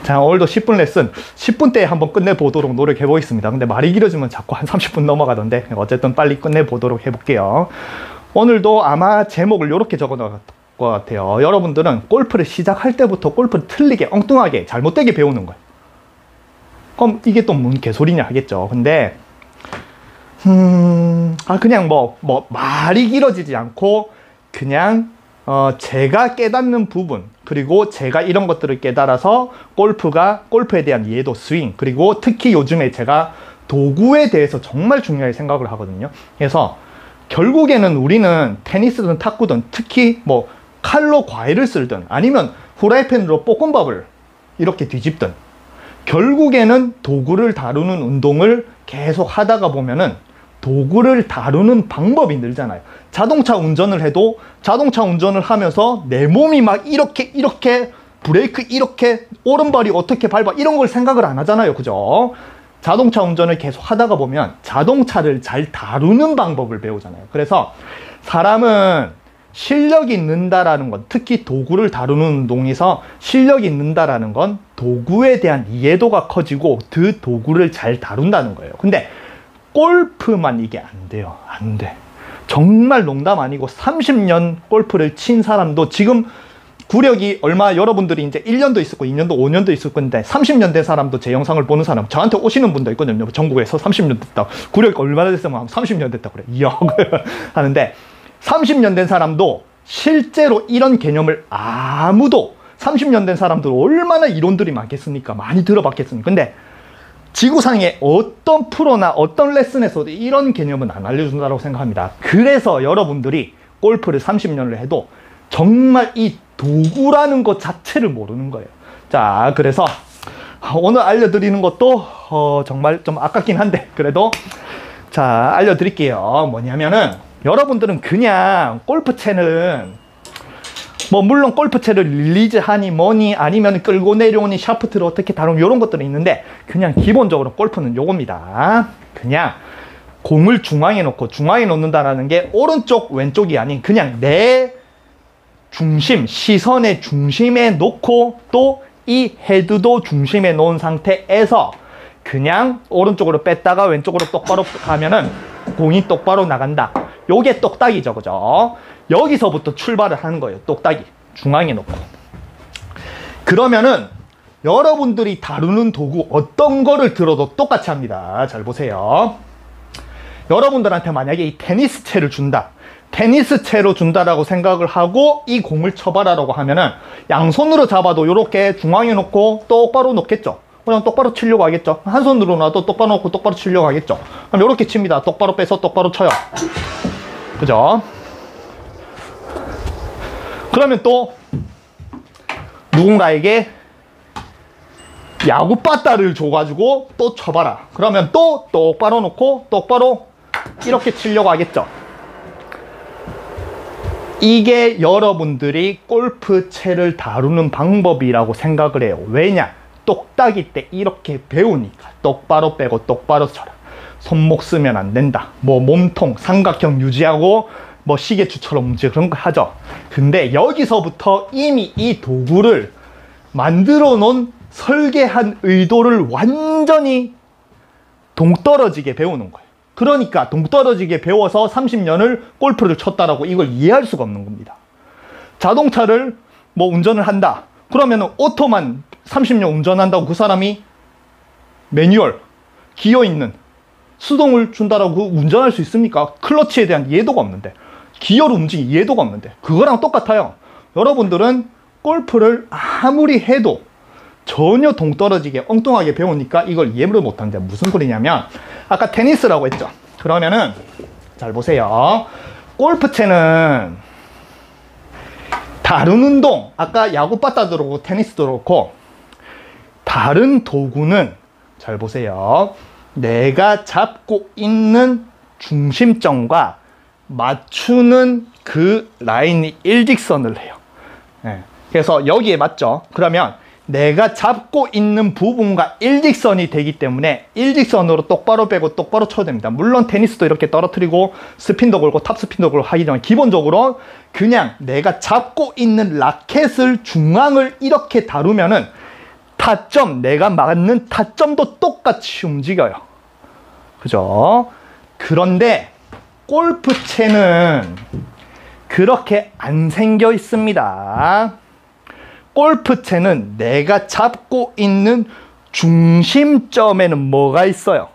자, 오늘도 10분 레슨 10분대에 한번 끝내보도록 노력해 보겠습니다. 근데 말이 길어지면 자꾸 한 30분 넘어가던데 어쨌든 빨리 끝내보도록 해볼게요. 오늘도 아마 제목을 이렇게 적어 놓을 것 같아요. 여러분들은 골프를 시작할 때부터 골프를 틀리게 엉뚱하게 잘못되게 배우는 거예요. 그럼 이게 또 뭔 개소리냐 하겠죠. 근데 그냥 말이 길어지지 않고 그냥 제가 깨닫는 부분, 그리고 제가 이런 것들을 깨달아서 골프에 대한 이해도, 스윙, 그리고 특히 요즘에 제가 도구에 대해서 정말 중요하게 생각을 하거든요. 그래서 결국에는 우리는 테니스든 탁구든 특히 칼로 과일을 쓸든 아니면 후라이팬으로 볶음밥을 이렇게 뒤집든 결국에는 도구를 다루는 운동을 계속 하다가 보면은 도구를 다루는 방법이 늘잖아요. 자동차 운전을 해도 자동차 운전을 하면서 내 몸이 막 이렇게 브레이크 이렇게 오른발이 어떻게 밟아 이런 걸 생각을 안 하잖아요. 그죠? 자동차 운전을 계속 하다가 보면 자동차를 잘 다루는 방법을 배우잖아요. 그래서 사람은 실력이 있는다라는 건, 특히 도구를 다루는 운동에서 실력이 있는다라는 건 도구에 대한 이해도가 커지고 그 도구를 잘 다룬다는 거예요. 근데 골프만 이게 안 돼요. 안 돼. 정말 농담 아니고 30년 골프를 친 사람도 지금 구력이 얼마, 여러분들이 이제 1년도 있었고 2년도 5년도 있을 건데 30년 된 사람도 제 영상을 보는 사람, 저한테 오시는 분도 있거든요. 전국에서 30년 됐다. 구력이 얼마나 됐으면 30년 됐다 그래. 이야 하는데 30년 된 사람도 실제로 이런 개념을 아무도, 30년 된 사람들 얼마나 이론들이 많겠습니까? 많이 들어봤겠습니까? 근데 지구상에 어떤 프로나 어떤 레슨에서도 이런 개념은 안 알려준다고 생각합니다. 그래서 여러분들이 골프를 30년을 해도 정말 이 도구라는 것 자체를 모르는 거예요. 자, 그래서 오늘 알려드리는 것도 정말 좀 아깝긴 한데 그래도 자, 알려드릴게요. 뭐냐면은 여러분들은 그냥 골프채는 물론 골프채를 릴리즈하니 뭐니 아니면 끌고 내려오니 샤프트를 어떻게 다루니 이런 것들은 있는데 그냥 기본적으로 골프는 요겁니다. 그냥 공을 중앙에 놓고, 중앙에 놓는다는 게 오른쪽 왼쪽이 아닌 그냥 내 중심, 시선의 중심에 놓고 또 이 헤드도 중심에 놓은 상태에서 그냥 오른쪽으로 뺐다가 왼쪽으로 똑바로 가면은 공이 똑바로 나간다. 요게 똑딱이죠. 그죠? 여기서부터 출발을 하는 거예요. 똑딱이. 중앙에 놓고. 그러면은 여러분들이 다루는 도구 어떤 거를 들어도 똑같이 합니다. 잘 보세요. 여러분들한테 만약에 이 테니스채를 준다. 테니스채로 준다라고 생각을 하고 이 공을 쳐봐라라고 하면은 양손으로 잡아도 이렇게 중앙에 놓고 똑바로 놓겠죠. 그냥 똑바로 치려고 하겠죠. 한 손으로 놔도 똑바로 놓고 똑바로 치려고 하겠죠. 그럼 이렇게 칩니다. 똑바로 빼서 똑바로 쳐요. 그죠? 그러면 또 누군가에게 야구 빠따를 줘가지고 또 쳐봐라. 그러면 또 똑바로 놓고 똑바로 이렇게 치려고 하겠죠. 이게 여러분들이 골프채를 다루는 방법이라고 생각을 해요. 왜냐? 똑딱이 때 이렇게 배우니까 똑바로 빼고 똑바로 쳐라. 손목 쓰면 안 된다. 몸통 삼각형 유지하고 시계추처럼 움직여 그런 거 하죠. 근데 여기서부터 이미 이 도구를 만들어 놓은 설계한 의도를 완전히 동떨어지게 배우는 거예요. 그러니까 동떨어지게 배워서 30년을 골프를 쳤다라고 이걸 이해할 수가 없는 겁니다. 자동차를 운전을 한다. 그러면 오토만 30년 운전한다고 그 사람이 매뉴얼, 기어 있는 수동을 준다라고 운전할 수 있습니까? 클러치에 대한 이해도가 없는데, 기어로 움직이는 이해도가 없는데, 그거랑 똑같아요. 여러분들은 골프를 아무리 해도 전혀 동떨어지게 엉뚱하게 배우니까 이걸 이해를 못하는데 무슨 소리냐면, 아까 테니스라고 했죠. 그러면은 잘 보세요. 골프채는 다른 운동, 아까 야구 빠따도 그렇고 테니스도 그렇고 다른 도구는 잘 보세요. 내가 잡고 있는 중심점과 맞추는 그 라인이 일직선을 해요. 그래서 여기에 맞죠? 그러면 내가 잡고 있는 부분과 일직선이 되기 때문에 일직선으로 똑바로 빼고 똑바로 쳐야 됩니다. 물론 테니스도 이렇게 떨어뜨리고 스핀도 걸고 탑스핀도 걸고 하기지만 기본적으로 그냥 내가 잡고 있는 라켓을 중앙을 이렇게 다루면은 타점, 내가 맞는 타점도 똑같이 움직여요. 그죠? 그런데 골프채는 그렇게 안 생겨 있습니다. 골프채는 내가 잡고 있는 중심점에는 뭐가 있어요?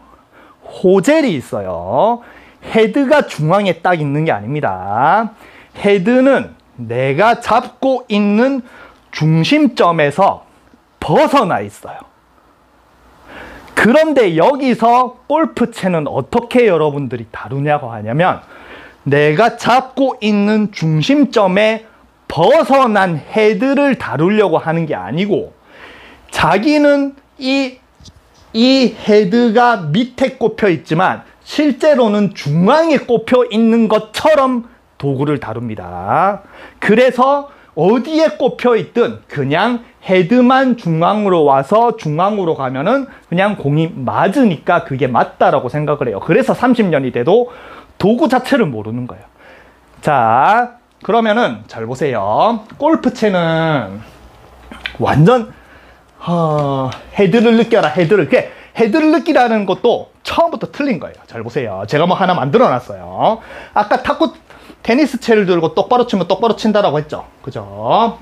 호젤이 있어요. 헤드가 중앙에 딱 있는 게 아닙니다. 헤드는 내가 잡고 있는 중심점에서 벗어나 있어요. 그런데 여기서 골프채는 어떻게 여러분들이 다루냐고 하냐면, 내가 잡고 있는 중심점에 벗어난 헤드를 다루려고 하는 게 아니고, 자기는 이 헤드가 밑에 꼽혀 있지만 실제로는 중앙에 꼽혀 있는 것처럼 도구를 다룹니다. 그래서 어디에 꼽혀 있든 그냥 헤드만 중앙으로 와서 중앙으로 가면은 그냥 공이 맞으니까 그게 맞다라고 생각을 해요. 그래서 30년이 돼도 도구 자체를 모르는 거예요. 자, 그러면은 잘 보세요. 골프채는 완전 헤드를 느껴라, 헤드를. 헤드를 느끼라는 것도 처음부터 틀린 거예요. 잘 보세요. 제가 뭐 하나 만들어 놨어요. 아까 탁구 테니스 채를 들고 똑바로 치면 똑바로 친다라고 했죠. 그죠?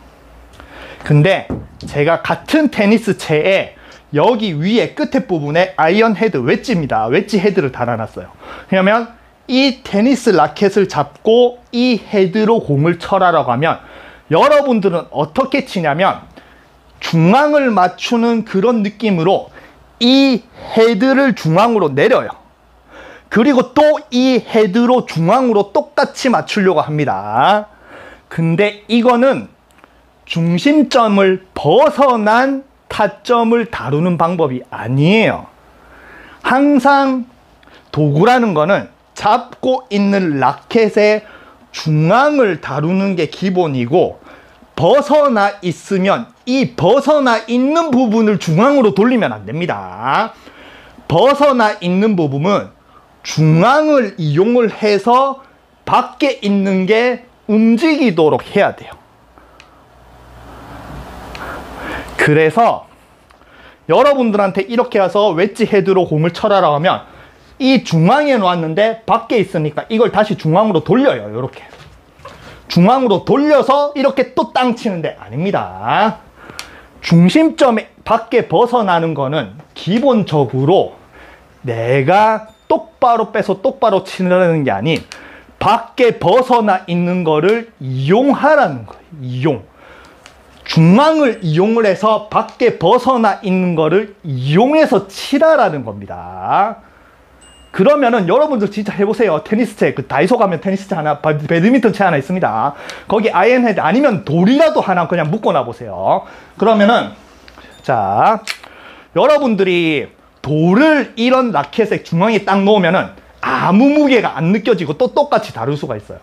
근데 제가 같은 테니스 채에 여기 위에 끝에 부분에 아이언 헤드, 웨지입니다. 웨지 헤드를 달아놨어요. 왜냐면 이 테니스 라켓을 잡고 이 헤드로 공을 쳐라라고 하면 여러분들은 어떻게 치냐면 중앙을 맞추는 그런 느낌으로 이 헤드를 중앙으로 내려요. 그리고 또 이 헤드로 중앙으로 똑같이 맞추려고 합니다. 근데 이거는 중심점을 벗어난 타점을 다루는 방법이 아니에요. 항상 도구라는 거는 잡고 있는 라켓의 중앙을 다루는 게 기본이고, 벗어나 있으면 이 벗어나 있는 부분을 중앙으로 돌리면 안 됩니다. 벗어나 있는 부분은 중앙을 이용을 해서 밖에 있는 게 움직이도록 해야 돼요. 그래서 여러분들한테 이렇게 해서 웨지 헤드로 공을 쳐라라고 하면 이 중앙에 놓았는데 밖에 있으니까 이걸 다시 중앙으로 돌려요. 이렇게 중앙으로 돌려서 이렇게 또 땅 치는데 아닙니다. 중심점에 밖에 벗어나는 거는 기본적으로 내가 똑바로 빼서 똑바로 치려는 게 아닌 밖에 벗어나 있는 거를 이용하라는 거예요. 이용. 중앙을 이용을 해서 밖에 벗어나 있는 거를 이용해서 치라라는 겁니다. 그러면은 여러분들 진짜 해보세요. 테니스 채, 그 다이소 가면 테니스 채 하나, 배드민턴 채 하나 있습니다. 거기 아이언 헤드 아니면 돌이라도 하나 그냥 묶어놔 보세요. 그러면은 자, 여러분들이 돌을 이런 라켓의 중앙에 딱 놓으면은 아무 무게가 안 느껴지고 또 똑같이 다룰 수가 있어요.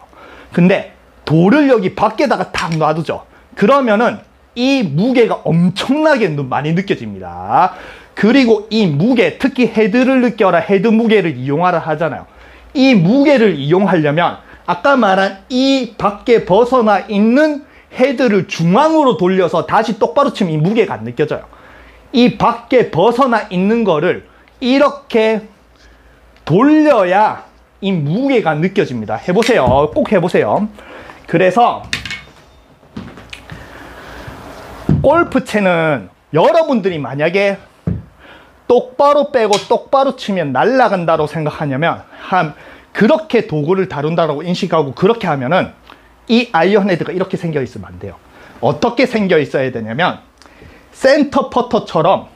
근데 돌을 여기 밖에다가 탁 놔두죠. 그러면은 이 무게가 엄청나게 많이 느껴집니다. 그리고 이 무게, 특히 헤드를 느껴라, 헤드 무게를 이용하라 하잖아요. 이 무게를 이용하려면 아까 말한 이 밖에 벗어나 있는 헤드를 중앙으로 돌려서 다시 똑바로 치면 이 무게가 안 느껴져요. 이 밖에 벗어나 있는 거를 이렇게 돌려야 이 무게가 느껴집니다. 해보세요. 꼭 해보세요. 그래서 골프채는 여러분들이 만약에 똑바로 빼고 똑바로 치면 날아간다고 생각하냐면 그렇게 도구를 다룬다고 인식하고 그렇게 하면은 이 아이언 헤드가 이렇게 생겨 있으면 안 돼요. 어떻게 생겨 있어야 되냐면 센터 퍼터처럼,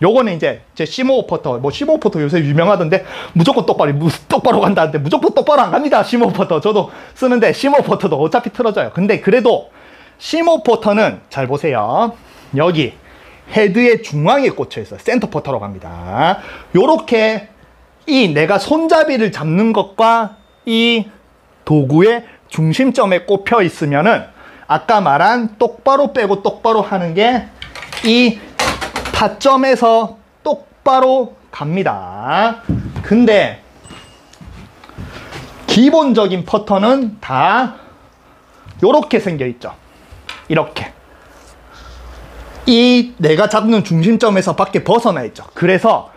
요거는 이제 제 시모 퍼터, 뭐 시모 퍼터 요새 유명하던데 무조건 똑바로 간다는데 무조건 똑바로 안 갑니다. 시모 퍼터 저도 쓰는데 시모 퍼터도 어차피 틀어져요. 근데 그래도 시모 퍼터는 잘 보세요. 여기 헤드의 중앙에 꽂혀 있어요. 센터 퍼터로 갑니다. 요렇게 이 내가 손잡이를 잡는 것과 이 도구의 중심점에 꼽혀 있으면은 아까 말한 똑바로 빼고 똑바로 하는 게 이 타점에서 똑바로 갑니다. 근데 기본적인 퍼터는 다 요렇게 생겨 있죠. 이렇게 이 내가 잡는 중심점에서 밖에 벗어나 있죠. 그래서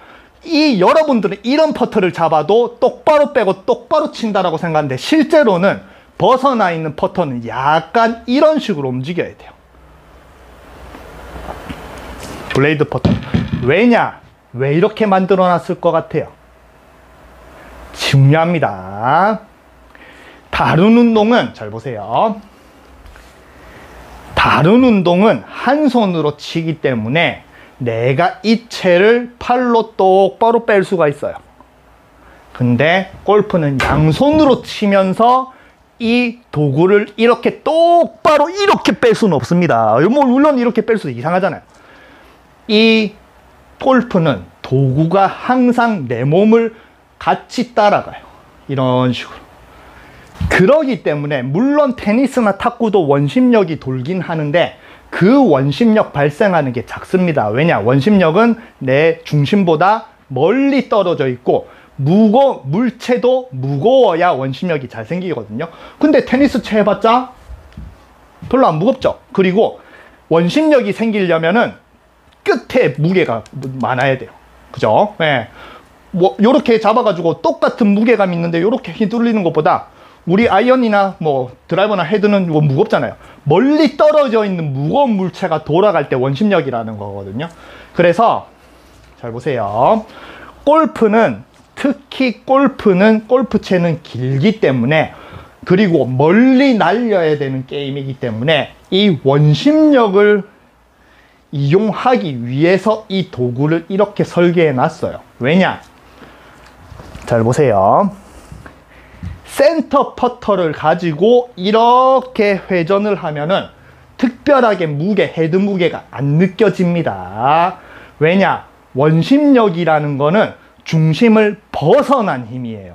이 여러분들은 이런 퍼터를 잡아도 똑바로 빼고 똑바로 친다라고 생각하는데 실제로는 벗어나 있는 퍼터는 약간 이런 식으로 움직여야 돼요. 블레이드 퍼터. 왜냐? 왜 이렇게 만들어 놨을 것 같아요? 중요합니다. 다른 운동은 잘 보세요. 다른 운동은 한 손으로 치기 때문에 내가 이 채를 팔로 똑바로 뺄 수가 있어요. 근데 골프는 양손으로 치면서 이 도구를 이렇게 똑바로 이렇게 뺄 수는 없습니다. 뭐 물론 이렇게 뺄 수도 이상하잖아요. 이 골프는 도구가 항상 내 몸을 같이 따라가요. 이런 식으로. 그러기 때문에 물론 테니스나 탁구도 원심력이 돌긴 하는데 그 원심력 발생하는 게 작습니다. 왜냐? 원심력은 내 중심보다 멀리 떨어져 있고 물체도 무거워야 원심력이 잘 생기거든요. 근데 테니스 채 해봤자 별로 안 무겁죠. 그리고 원심력이 생기려면은 끝에 무게가 많아야 돼요. 그죠? 네. 뭐 요렇게 잡아가지고 똑같은 무게감 있는데 요렇게 휘둘리는 것보다 우리 아이언이나 뭐 드라이버나 헤드는 뭐 무겁잖아요. 멀리 떨어져 있는 무거운 물체가 돌아갈 때 원심력이라는 거거든요. 그래서 잘 보세요. 골프는 특히 골프채는 길기 때문에 그리고 멀리 날려야 되는 게임이기 때문에 이 원심력을 이용하기 위해서 이 도구를 이렇게 설계해 놨어요. 왜냐? 잘 보세요. 센터 퍼터를 가지고 이렇게 회전을 하면은 특별하게 헤드 무게가 안 느껴집니다. 왜냐? 원심력이라는 거는 중심을 벗어난 힘이에요.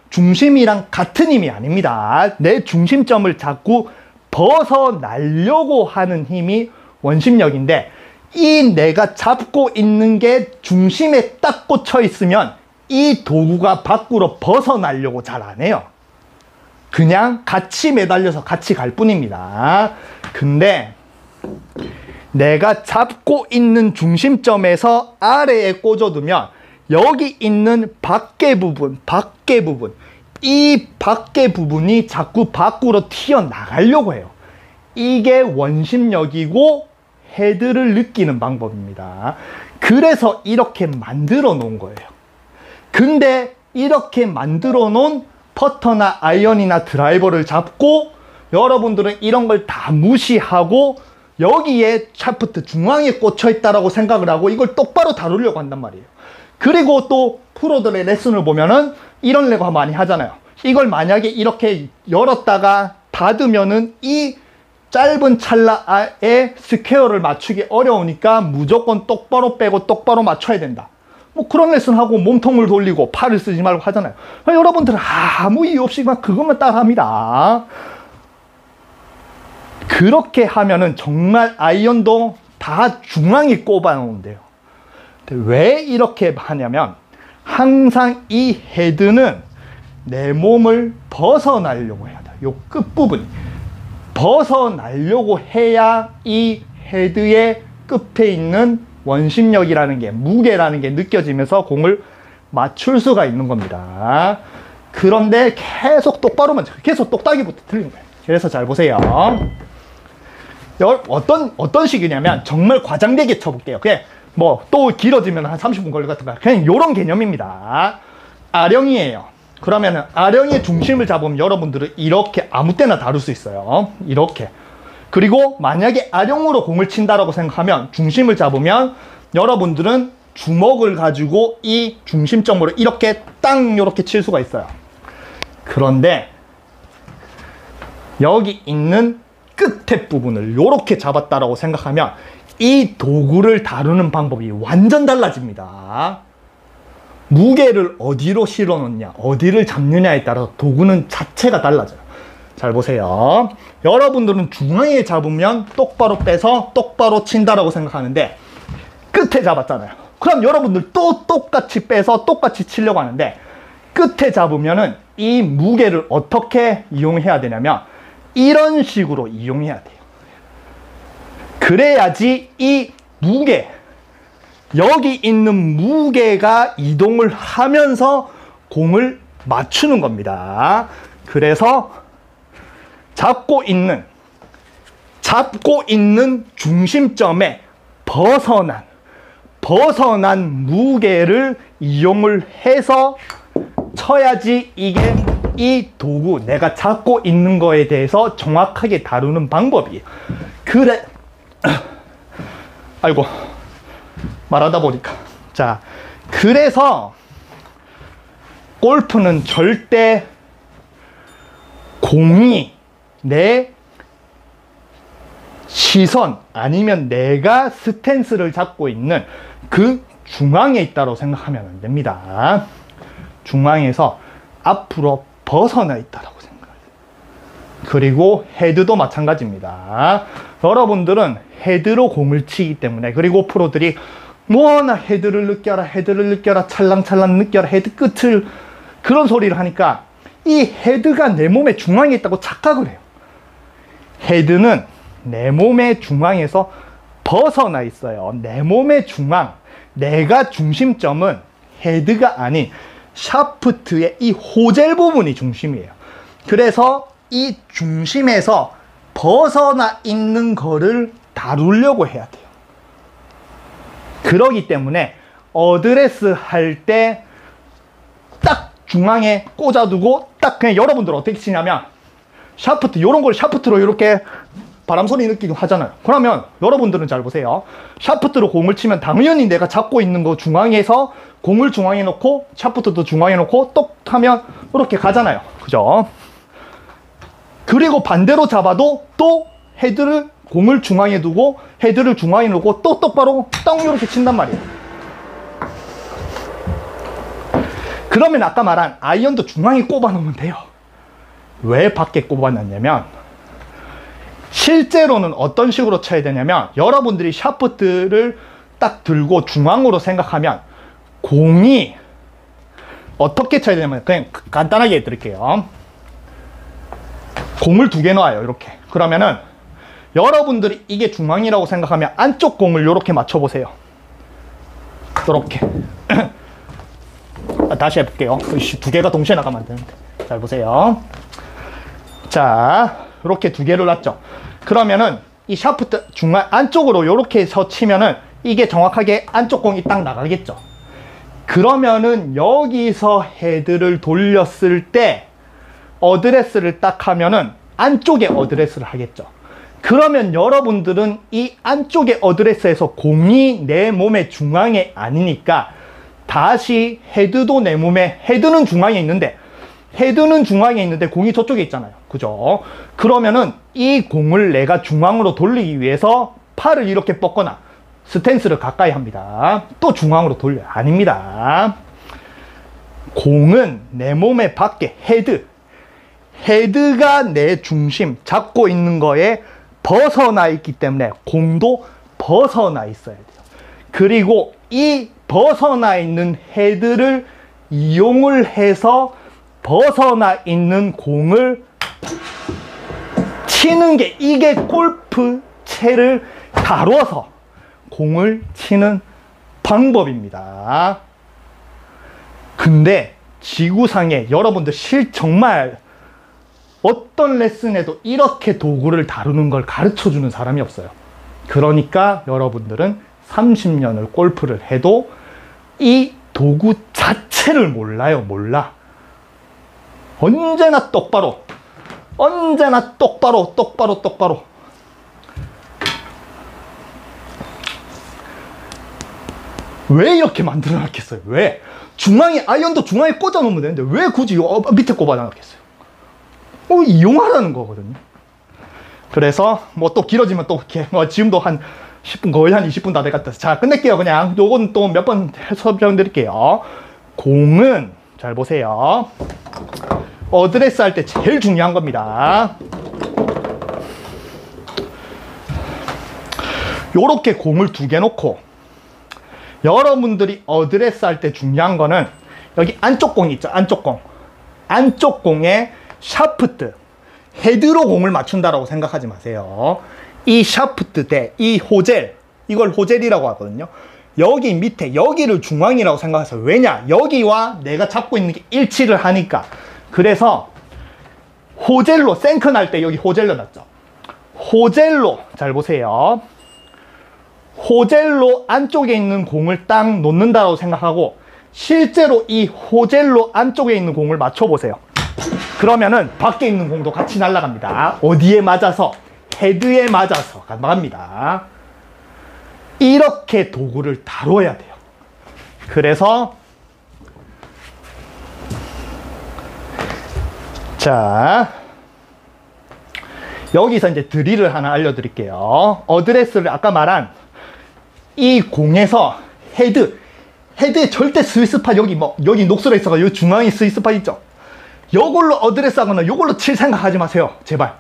중심이랑 같은 힘이 아닙니다. 내 중심점을 자꾸 벗어나려고 하는 힘이 원심력인데 이 내가 잡고 있는 게 중심에 딱 꽂혀 있으면 이 도구가 밖으로 벗어나려고 잘 안 해요. 그냥 같이 매달려서 같이 갈 뿐입니다. 근데 내가 잡고 있는 중심점에서 아래에 꽂아두면 여기 있는 밖에 부분, 이 밖에 부분이 자꾸 밖으로 튀어나가려고 해요. 이게 원심력이고 헤드를 느끼는 방법입니다. 그래서 이렇게 만들어 놓은 거예요. 근데 이렇게 만들어 놓은 퍼터나 아이언이나 드라이버를 잡고 여러분들은 이런 걸 다 무시하고 여기에 샤프트 중앙에 꽂혀 있다라고 생각을 하고 이걸 똑바로 다루려고 한단 말이에요. 그리고 또 프로들의 레슨을 보면은 이런 레고 많이 하잖아요. 이걸 만약에 이렇게 열었다가 닫으면은 이 짧은 찰나에 스퀘어를 맞추기 어려우니까 무조건 똑바로 빼고 똑바로 맞춰야 된다. 뭐 그런 레슨하고 몸통을 돌리고 팔을 쓰지 말고 하잖아요. 여러분들은 아무 이유 없이 막 그것만 따라 합니다. 그렇게 하면은 정말 아이언도 다 중앙에 꼽아 놓은데요. 왜 이렇게 하냐면 항상 이 헤드는 내 몸을 벗어나려고 해야 돼요. 요 끝부분 벗어나려고 해야 이 헤드의 끝에 있는 원심력이라는 게, 무게라는 게 느껴지면서 공을 맞출 수가 있는 겁니다. 그런데 계속 똑바로만 계속 똑딱이부터 틀리는 거예요. 그래서 잘 보세요. 어떤 식이냐면 정말 과장되게 쳐볼게요. 그냥 뭐 또 길어지면 한 30분 걸릴 것 같은가. 그냥 이런 개념입니다. 아령이에요. 그러면은 아령의 중심을 잡으면 여러분들은 이렇게 아무 때나 다룰 수 있어요. 이렇게. 그리고 만약에 아령으로 공을 친다라고 생각하면 중심을 잡으면 여러분들은 주먹을 가지고 이 중심점으로 이렇게 땅 이렇게 칠 수가 있어요. 그런데 여기 있는 끝에 부분을 이렇게 잡았다라고 생각하면 이 도구를 다루는 방법이 완전 달라집니다. 무게를 어디로 실어 놓냐, 어디를 잡느냐에 따라서 도구는 자체가 달라져요. 잘 보세요. 여러분들은 중앙에 잡으면 똑바로 빼서 똑바로 친다라고 생각하는데 끝에 잡았잖아요. 그럼 여러분들 또 똑같이 빼서 똑같이 치려고 하는데 끝에 잡으면은 이 무게를 어떻게 이용해야 되냐면 이런 식으로 이용해야 돼요. 그래야지 이 무게, 여기 있는 무게가 이동을 하면서 공을 맞추는 겁니다. 그래서 잡고 있는 중심점에 벗어난 무게를 이용을 해서 쳐야지 이게 이 도구, 내가 잡고 있는 거에 대해서 정확하게 다루는 방법이에요. 그래, 아이고, 말하다 보니까. 자, 그래서 골프는 절대 공이 내 시선 아니면 내가 스탠스를 잡고 있는 그 중앙에 있다고 생각하면 안 됩니다. 중앙에서 앞으로 벗어나 있다고 생각해요. 그리고 헤드도 마찬가지입니다. 여러분들은 헤드로 공을 치기 때문에, 그리고 프로들이 뭐나 헤드를 느껴라, 찰랑찰랑 느껴라, 헤드 끝을, 그런 소리를 하니까 이 헤드가 내 몸의 중앙에 있다고 착각을 해요. 헤드는 내 몸의 중앙에서 벗어나 있어요. 내 몸의 중앙, 내가 중심점은 헤드가 아닌 샤프트의 이 호젤 부분이 중심이에요. 그래서 이 중심에서 벗어나 있는 거를 다루려고 해야 돼요. 그러기 때문에 어드레스 할 때 딱 중앙에 꽂아두고 딱 그냥, 여러분들 어떻게 치냐면 샤프트, 요런 걸 샤프트로 이렇게 바람 소리 느끼고 하잖아요. 그러면 여러분들은 잘 보세요. 샤프트로 공을 치면 당연히 내가 잡고 있는 거 중앙에서 공을 중앙에 놓고 샤프트도 중앙에 놓고 똑 하면 이렇게 가잖아요. 그죠? 그리고 반대로 잡아도 또 헤드를, 공을 중앙에 두고 헤드를 중앙에 놓고 또 똑바로 떡 이렇게 친단 말이에요. 그러면 아까 말한 아이언도 중앙에 꼽아 놓으면 돼요. 왜 밖에 꼽아 놨냐면, 실제로는 어떤 식으로 쳐야 되냐면, 여러분들이 샤프트를 딱 들고 중앙으로 생각하면 공이 어떻게 쳐야 되냐면, 그냥 간단하게 해드릴게요. 공을 두 개 놔요. 이렇게. 그러면은 여러분들이 이게 중앙이라고 생각하면 안쪽 공을 이렇게 맞춰보세요. 이렇게. 다시 해볼게요. 두 개가 동시에 나가면 안 되는데. 잘 보세요. 자, 이렇게 두 개를 놨죠. 그러면은 이 샤프트 중앙 안쪽으로 이렇게 해서 치면은 이게 정확하게 안쪽 공이 딱 나가겠죠. 그러면은 여기서 헤드를 돌렸을 때 어드레스를 딱 하면은 안쪽에 어드레스를 하겠죠. 그러면 여러분들은 이 안쪽의 어드레스에서 공이 내 몸의 중앙에 아니니까 다시 헤드도 내 몸에, 헤드는 중앙에 있는데 공이 저쪽에 있잖아요. 그죠? 그러면은 이 공을 내가 중앙으로 돌리기 위해서 팔을 이렇게 뻗거나 스탠스를 가까이 합니다. 또 중앙으로 돌려요. 아닙니다. 공은 내 몸의 밖에, 헤드가 내 중심 잡고 있는 거에 벗어나 있기 때문에 공도 벗어나 있어야 돼요. 그리고 이 벗어나 있는 헤드를 이용을 해서 벗어나 있는 공을 치는 게, 이게 골프채를 다뤄서 공을 치는 방법입니다. 근데 지구상에 여러분들 정말 어떤 레슨에도 이렇게 도구를 다루는 걸 가르쳐주는 사람이 없어요. 그러니까 여러분들은 30년을 골프를 해도 이 도구 자체를 몰라요. 몰라. 언제나 똑바로 왜 이렇게 만들어 놨겠어요? 왜? 중앙에, 아이언도 중앙에 꽂아 놓으면 되는데 왜 굳이 밑에 꼽아 놨겠어요? 이용하라는 거거든요. 그래서 뭐 또 길어지면 또 이렇게 지금도 한 10분, 거의 한 20분 다 돼갔다. 자, 끝낼게요. 그냥 요건 또 몇 번 설명드릴게요. 공은 잘 보세요. 어드레스 할 때 제일 중요한 겁니다. 요렇게 공을 두 개 놓고, 여러분들이 어드레스 할 때 중요한 거는 여기 안쪽 공이 있죠. 안쪽 공에 샤프트, 헤드로 공을 맞춘다라고 생각하지 마세요. 이 샤프트 대 이 호젤, 이걸 호젤이라고 하거든요. 여기 밑에 여기를 중앙이라고 생각하세요. 왜냐? 여기와 내가 잡고 있는 게 일치를 하니까. 그래서 호젤로 생크 날 때 여기 호젤로 놨죠. 호젤로 잘 보세요. 호젤로 안쪽에 있는 공을 딱 놓는다고 생각하고 실제로 이 호젤로 안쪽에 있는 공을 맞춰보세요. 그러면은 밖에 있는 공도 같이 날아갑니다. 어디에 맞아서? 헤드에 맞아서 나갑니다. 이렇게 도구를 다뤄야 돼요. 그래서 자, 여기서 이제 드릴을 하나 알려드릴게요. 어드레스를 아까 말한 이 공에서 헤드에 절대 스위스팟 여기 녹슬어 있어가 여기 중앙에 스위스팟 있죠. 요걸로 어드레스 하거나 요걸로 칠 생각하지 마세요. 제발.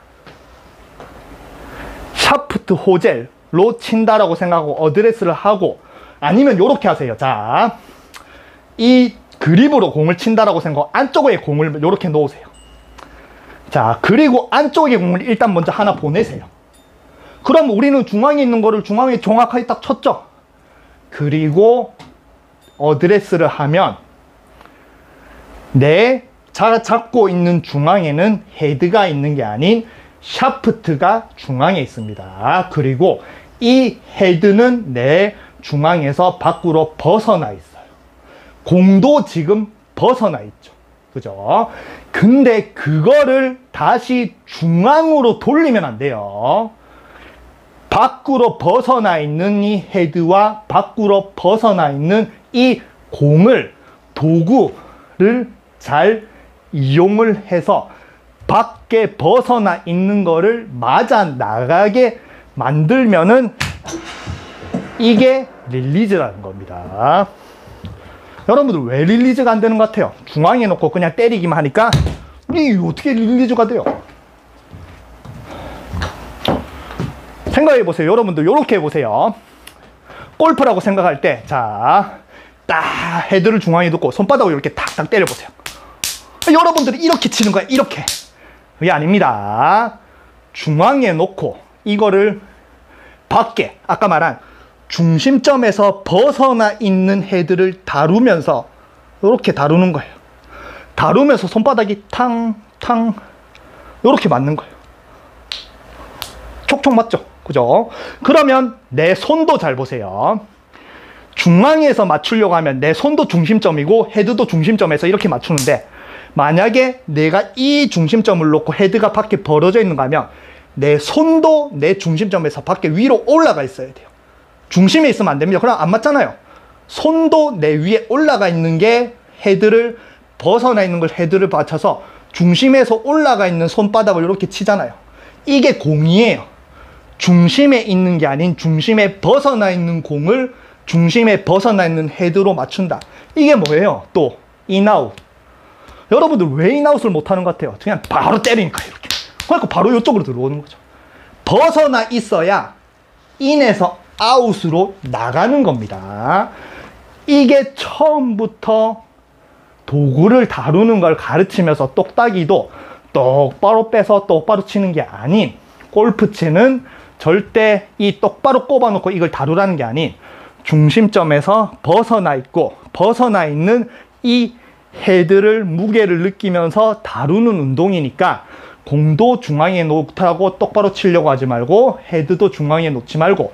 샤프트 호젤로 친다라고 생각하고 어드레스를 하고 아니면 요렇게 하세요. 자, 이 그립으로 공을 친다라고 생각하고 안쪽에 공을 요렇게 놓으세요. 자, 그리고 안쪽에 공을 일단 먼저 하나 보내세요. 그럼 우리는 중앙에 있는 거를 중앙에 정확하게 딱 쳤죠. 그리고 어드레스를 하면 제가 잡고 있는 중앙에는 헤드가 있는 게 아닌 샤프트가 중앙에 있습니다. 그리고 이 헤드는 내 중앙에서 밖으로 벗어나 있어요. 공도 지금 벗어나 있죠. 그죠? 근데 그거를 다시 중앙으로 돌리면 안 돼요. 밖으로 벗어나 있는 이 헤드와 밖으로 벗어나 있는 이 공을, 도구를 잘 이용을 해서 밖에 벗어나 있는 거를 맞아 나가게 만들면은 이게 릴리즈라는 겁니다. 여러분들 왜 릴리즈가 안 되는 것 같아요? 중앙에 놓고 그냥 때리기만 하니까 이게 어떻게 릴리즈가 돼요? 생각해 보세요. 여러분들 이렇게 해보세요. 골프라고 생각할 때 자, 딱 헤드를 중앙에 놓고 손바닥으로 이렇게 탁탁 때려보세요. 여러분들이 이렇게 치는 거야. 이렇게. 그게 아닙니다. 중앙에 놓고 이거를 밖에 아까 말한 중심점에서 벗어나 있는 헤드를 다루면서 이렇게 다루는 거예요. 다루면서 손바닥이 탕탕 이렇게 맞는 거예요. 촉촉 맞죠? 그죠? 그러면 내 손도 잘 보세요. 중앙에서 맞추려고 하면 내 손도 중심점이고 헤드도 중심점에서 이렇게 맞추는데 만약에 내가 이 중심점을 놓고 헤드가 밖에 벌어져 있는가 하면 내 손도 내 중심점에서 밖에 위로 올라가 있어야 돼요. 중심에 있으면 안 됩니다. 그럼 안 맞잖아요. 손도 내 위에 올라가 있는 게 헤드를 벗어나 있는 걸 헤드를 받쳐서 중심에서 올라가 있는 손바닥을 이렇게 치잖아요. 이게 공이에요. 중심에 있는 게 아닌 중심에 벗어나 있는 공을 중심에 벗어나 있는 헤드로 맞춘다. 이게 뭐예요? 또 인아웃. 여러분들 왜 인아웃을 못하는 것 같아요? 그냥 바로 때리니까 이렇게. 그러니까 바로 이쪽으로 들어오는 거죠. 벗어나 있어야 인에서 아웃으로 나가는 겁니다. 이게 처음부터 도구를 다루는 걸 가르치면서 똑딱이도 똑바로 빼서 똑바로 치는 게 아닌 골프채는 절대 이 똑바로 꼽아놓고 이걸 다루라는 게 아닌 중심점에서 벗어나 있고 벗어나 있는 이 헤드를 무게를 느끼면서 다루는 운동이니까 공도 중앙에 놓다고 똑바로 치려고 하지 말고 헤드도 중앙에 놓지 말고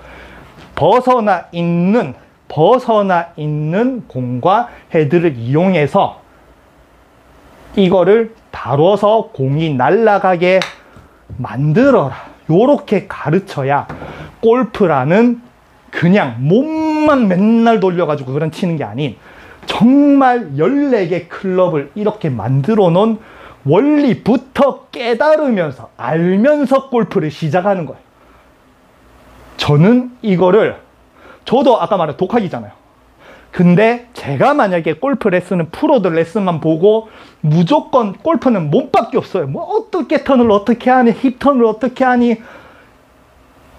벗어나 있는 공과 헤드를 이용해서 이거를 다뤄서 공이 날아가게 만들어라. 요렇게 가르쳐야 골프라는 그냥 몸만 맨날 돌려가지고 그런 치는 게 아닌 정말 14개 클럽을 이렇게 만들어 놓은 원리부터 깨달으면서 알면서 골프를 시작하는 거예요. 저는 이거를 저도 아까 말한 독학이잖아요. 근데 제가 만약에 골프 레슨은 프로들 레슨만 보고 무조건 골프는 몸밖에 없어요. 뭐 어떻게 턴을 어떻게 하니 힙 턴을 어떻게 하니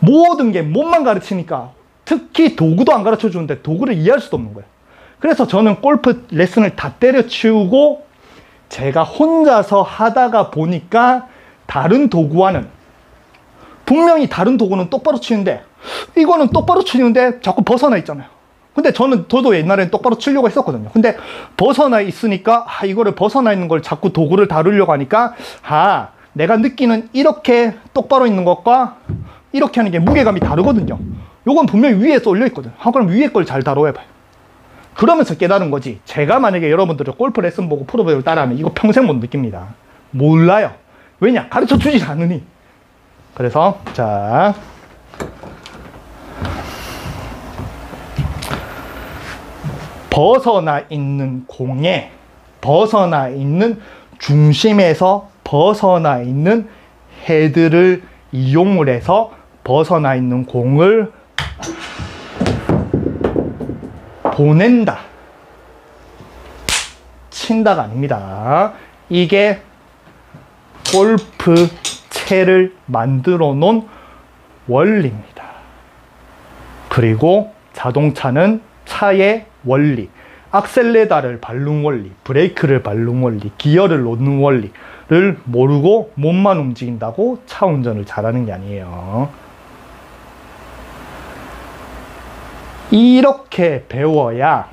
모든 게 몸만 가르치니까 특히 도구도 안 가르쳐 주는데 도구를 이해할 수도 없는 거예요. 그래서 저는 골프 레슨을 다 때려치우고 제가 혼자서 하다가 보니까 다른 도구와는 분명히 다른 도구는 똑바로 치는데 이거는 똑바로 치는데 자꾸 벗어나 있잖아요. 근데 저도 옛날엔 똑바로 치려고 했었거든요. 근데 벗어나 있으니까, 이거를 벗어나 있는 걸 자꾸 도구를 다루려고 하니까, 내가 느끼는 이렇게 똑바로 있는 것과 이렇게 하는 게 무게감이 다르거든요. 요건 분명히 위에 쏠려 있거든. 그럼 위에 걸 잘 다뤄해봐요. 그러면서 깨달은 거지. 제가 만약에 여러분들이 골프 레슨 보고 프로배우를 따라하면 이거 평생 못 느낍니다. 몰라요. 왜냐? 가르쳐 주질 않으니. 그래서, 자. 벗어나 있는 공에, 벗어나 있는 중심에서 벗어나 있는 헤드를 이용을 해서 벗어나 있는 공을 보낸다. 친다가 아닙니다. 이게 골프채를 만들어 놓은 원리입니다. 그리고 자동차는 차의 원리, 악셀레다를 밟는 원리, 브레이크를 밟는 원리, 기어를 놓는 원리를 모르고 몸만 움직인다고 차 운전을 잘하는 게 아니에요. 이렇게 배워야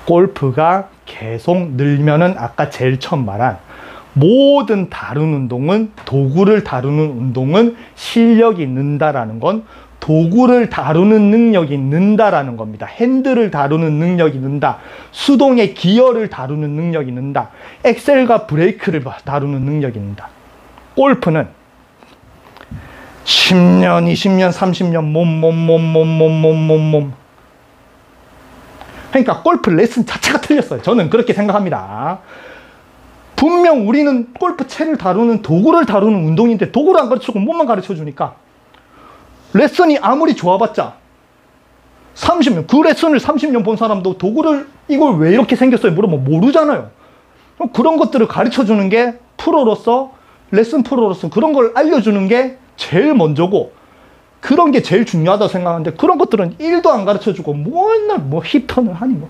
골프가 계속 늘면은 아까 제일 처음 말한 모든 다른 운동은, 도구를 다루는 운동은 실력이 는다라는 건 도구를 다루는 능력이 는다라는 겁니다. 핸들을 다루는 능력이 는다. 수동의 기어를 다루는 능력이 는다. 엑셀과 브레이크를 다루는 능력이 는다. 골프는 10년, 20년, 30년 몸. 그러니까 골프 레슨 자체가 틀렸어요. 저는 그렇게 생각합니다. 분명 우리는 골프채를 다루는, 도구를 다루는 운동인데 도구를 안 가르쳐주고 몸만 가르쳐주니까 레슨이 아무리 좋아봤자 30년, 그 레슨을 30년 본 사람도 도구를, 이걸 왜 이렇게 생겼어요? 물어보면 모르잖아요. 그런 것들을 가르쳐주는 게 프로로서, 레슨 프로로서 그런 걸 알려주는 게 제일 먼저고, 그런 게 제일 중요하다고 생각하는데 그런 것들은 1도 안 가르쳐주고 맨날 힙턴을 하니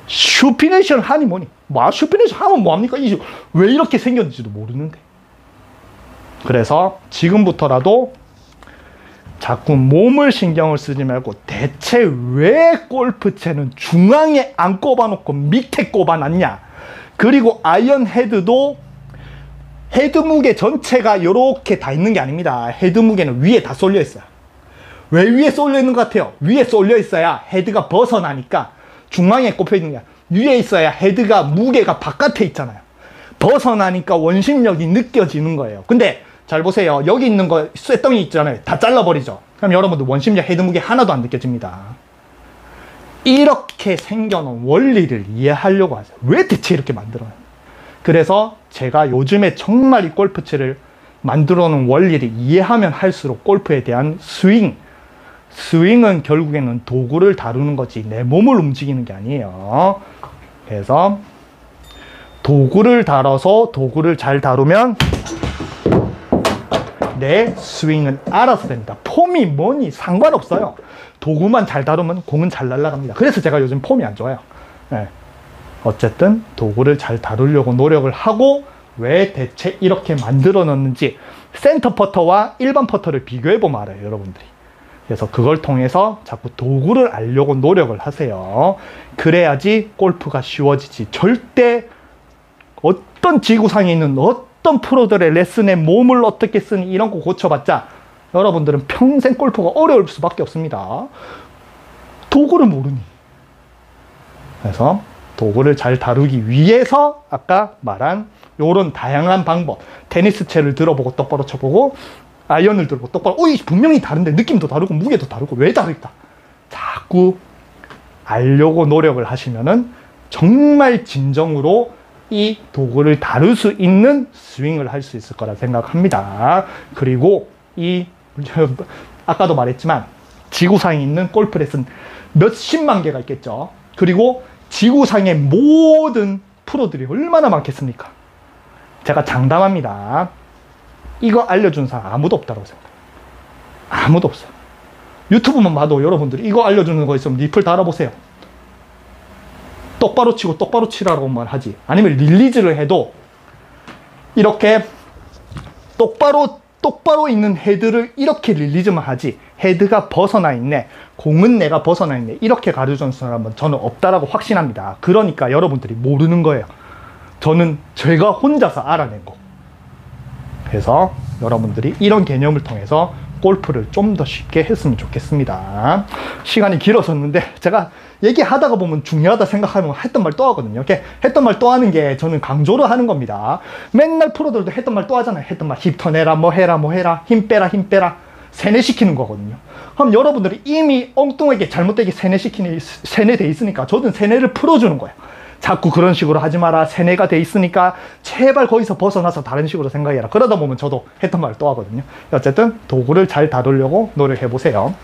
슈피네이션 하니 뭐니. 슈피네이션 하면 뭐합니까? 왜 이렇게 생겼는지도 모르는데. 그래서 지금부터라도 자꾸 몸을 신경을 쓰지 말고 대체 왜 골프채는 중앙에 안 꼽아놓고 밑에 꼽아놨냐. 그리고 아이언 헤드도 헤드 무게 전체가 이렇게 다 있는 게 아닙니다. 헤드 무게는 위에 다 쏠려 있어요. 왜 위에 쏠려 있는 것 같아요? 위에 쏠려 있어야 헤드가 벗어나니까 중앙에 꼽혀 있는 게 아니라 위에 있어야 헤드가, 무게가 바깥에 있잖아요. 벗어나니까 원심력이 느껴지는 거예요. 근데 잘 보세요. 여기 있는 거 쇳덩이 있잖아요. 다 잘라버리죠. 그럼 여러분들 원심력, 헤드 무게 하나도 안 느껴집니다. 이렇게 생겨놓은 원리를 이해하려고 하세요. 왜 대체 이렇게 만들어요? 그래서 제가 요즘에 정말 이 골프채를 만들어 놓은 원리를 이해하면 할수록 골프에 대한 스윙은 결국에는 도구를 다루는 거지 내 몸을 움직이는 게 아니에요. 그래서 도구를 다뤄서 도구를 잘 다루면 내 스윙은 알아서 됩니다. 폼이 뭐니 상관없어요. 도구만 잘 다루면 공은 잘 날아갑니다. 그래서 제가 요즘 폼이 안 좋아요. 네. 어쨌든 도구를 잘 다루려고 노력을 하고, 왜 대체 이렇게 만들어 놨는지 센터 퍼터와 일반 퍼터를 비교해 보면 알아요, 여러분들이. 그래서 그걸 통해서 자꾸 도구를 알려고 노력을 하세요. 그래야지 골프가 쉬워지지. 절대 어떤 지구상에 있는 어떤 프로들의 레슨에 몸을 어떻게 쓰니 이런 거 고쳐봤자 여러분들은 평생 골프가 어려울 수밖에 없습니다. 도구를 모르니. 그래서 도구를 잘 다루기 위해서 아까 말한 요런 다양한 방법, 테니스 채를 들어보고 똑바로 쳐보고, 아이언을 들고 똑바로, 분명히 다른데 느낌도 다르고 무게도 다르고 왜 다를까? 자꾸 알려고 노력을 하시면은 정말 진정으로 이 도구를 다룰 수 있는 스윙을 할 수 있을 거라 생각합니다. 그리고 아까도 말했지만 지구상에 있는 골프 레슨 몇십만 개가 있겠죠. 그리고 지구상의 모든 프로들이 얼마나 많겠습니까? 제가 장담합니다. 이거 알려준 사람 아무도 없다고 생각해요. 아무도 없어요. 유튜브만 봐도 여러분들이 이거 알려주는 거 있으면 리플 달아보세요. 똑바로 치고 똑바로 치라고만 하지. 아니면 릴리즈를 해도 이렇게 똑바로 똑바로 있는 헤드를 이렇게 릴리즈만 하지 헤드가 벗어나 있네, 공은 내가 벗어나 있네, 이렇게 가르쳐준 사람은 저는 없다라고 확신합니다. 그러니까 여러분들이 모르는 거예요. 저는 제가 혼자서 알아낸 거. 그래서 여러분들이 이런 개념을 통해서 골프를 좀 더 쉽게 했으면 좋겠습니다. 시간이 길어졌는데 제가 얘기하다가 보면 중요하다 생각하면 했던 말 또 하거든요. 이렇게 했던 말 또 하는 게 저는 강조를 하는 겁니다. 맨날 프로들도 했던 말 또 하잖아요. 했던 말 힙터 내라, 뭐 해라, 뭐 해라, 힘 빼라, 힘 빼라. 세뇌시키는 거거든요. 그럼 여러분들이 이미 엉뚱하게 잘못되게 세뇌돼 있으니까 저는 세뇌를 풀어주는 거예요. 자꾸 그런 식으로 하지 마라, 세뇌가 돼 있으니까 제발 거기서 벗어나서 다른 식으로 생각해라. 그러다 보면 저도 했던 말을 또 하거든요. 어쨌든 도구를 잘 다루려고 노력해 보세요.